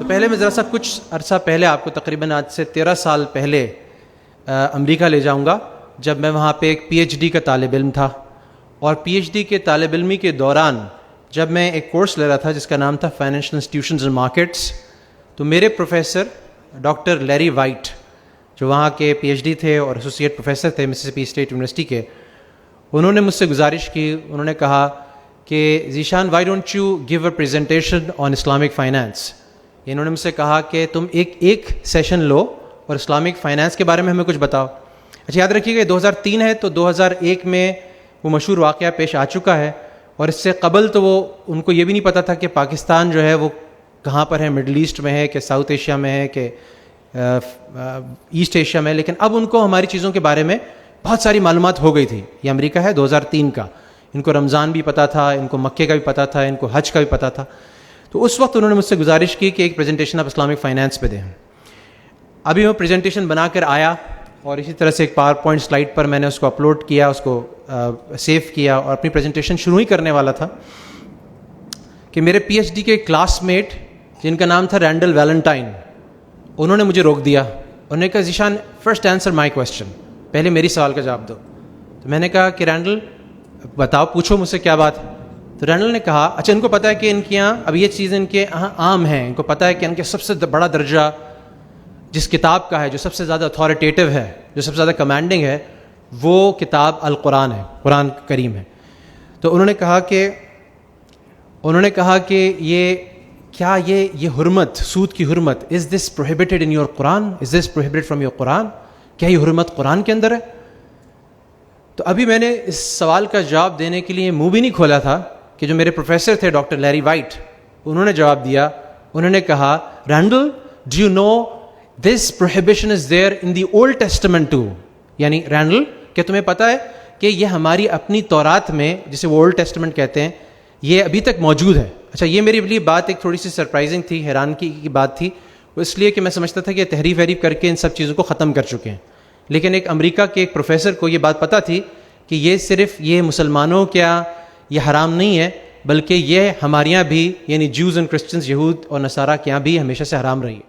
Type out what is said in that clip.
پہلے میں ذرا سا کچھ عرصہ پہلے آپ کو تقریباً آج سے 13 سال پہلے امریکہ لے جاؤں گا، جب میں وہاں پہ ایک پی ایچ ڈی کا طالب علم تھا. اور پی ایچ ڈی کے طالب علمی کے دوران جب میں ایک کورس لے رہا تھا جس کا نام تھا فائنینشیل انسٹیٹیوشنز اینڈ مارکیٹس، تو میرے پروفیسر ڈاکٹر لیری وائٹ جو وہاں کے پی ایچ ڈی تھے اور ایسوسیٹ پروفیسر تھے مسیسپی اسٹیٹ یونیورسٹی کے، انہوں نے مجھ سے گزارش کی. انہوں نے کہا کہ Zeeshan why don't you give a presentation on Islamic finance. انہوں نے مجھ سے کہا کہ تم ایک سیشن لو اور اسلامک فائنینس کے بارے میں ہمیں کچھ بتاؤ. اچھا یاد رکھیے گا 2003 ہے تو 2001 میں وہ مشہور واقعہ پیش آ چکا ہے، اور اس سے قبل تو ان کو یہ بھی نہیں پتہ تھا کہ پاکستان جو ہے وہ کہاں پر ہے، مڈل ایسٹ میں ہے کہ ساؤتھ ایشیا میں ہے کہ ایسٹ ایشیا میں. لیکن اب ان کو ہماری چیزوں کے بارے میں بہت ساری معلومات ہو گئی تھی. یہ امریکہ ہے 2003 کا، ان کو رمضان بھی پتہ تھا، ان کو مکے کا بھی پتہ تھا، ان کو حج کا بھی پتہ تھا. تو اس وقت انہوں نے مجھ سے گزارش کی کہ ایک پریزنٹیشن آپ اسلامک فائنینس پہ دیں. ابھی میں پریزنٹیشن بنا کر آیا اور اسی طرح سے ایک پاور پوائنٹ سلائڈ پر میں نے اس کو اپلوڈ کیا، اس کو سیو کیا اور اپنی پریزنٹیشن شروع ہی کرنے والا تھا کہ میرے پی ایچ ڈی کے کلاس میٹ جن کا نام تھا رینڈل ویلنٹائن، انہوں نے مجھے روک دیا. انہوں نے کہا ذیشان فرسٹ آنسر مائی کویسچن، پہلے میری سوال کا جواب دو. تو میں نے کہا کہ رینڈل بتاؤ، پوچھو مجھ سے کیا بات ہے. تو رینڈل نے کہا اچھا ان کو پتہ ہے کہ ان کے یہاں اب یہ چیز ان کے یہاں عام ہیں، ان کو پتہ ہے کہ ان کے سب سے بڑا درجہ جس کتاب کا ہے، جو سب سے زیادہ اتھارٹیٹیو ہے، جو سب سے زیادہ کمانڈنگ ہے، وہ کتاب القرآن ہے، قرآن کریم ہے. تو انہوں نے کہا کہ یہ حرمت، سود کی حرمت، is this prohibited in your Quran, is this prohibited from your Quran, کیا یہ حرمت قرآن کے اندر ہے؟ تو ابھی میں نے اس سوال کا جواب دینے کے لیے منہ بھی نہیں کھولا تھا کہ جو میرے پروفیسر تھے ڈاکٹر لیری وائٹ، انہوں نے جواب دیا. انہوں نے کہا Randall do you know this prohibition is there in the Old Testament too. یعنی رینڈل کہ تمہیں پتہ ہے کہ یہ ہماری اپنی تورات میں، جسے وہ اولڈ ٹیسٹمنٹ کہتے ہیں، یہ ابھی تک موجود ہے. اچھا یہ میرے لیے بات ایک تھوڑی سی سرپرائزنگ تھی، حیرانگی کی بات تھی، وہ اس لیے کہ میں سمجھتا تھا کہ تحریف وحریف کر کے ان سب چیزوں کو ختم کر چکے ہیں. لیکن ایک امریکہ کے ایک پروفیسر کو یہ بات پتہ تھی کہ یہ صرف یہ مسلمانوں کیا یہ حرام نہیں ہے، بلکہ یہ ہمارے یہاں بھی، یعنی جوز اینڈ کرسچنز، یہود اور نصارہ کے یہاں بھی ہمیشہ سے حرام رہی ہے.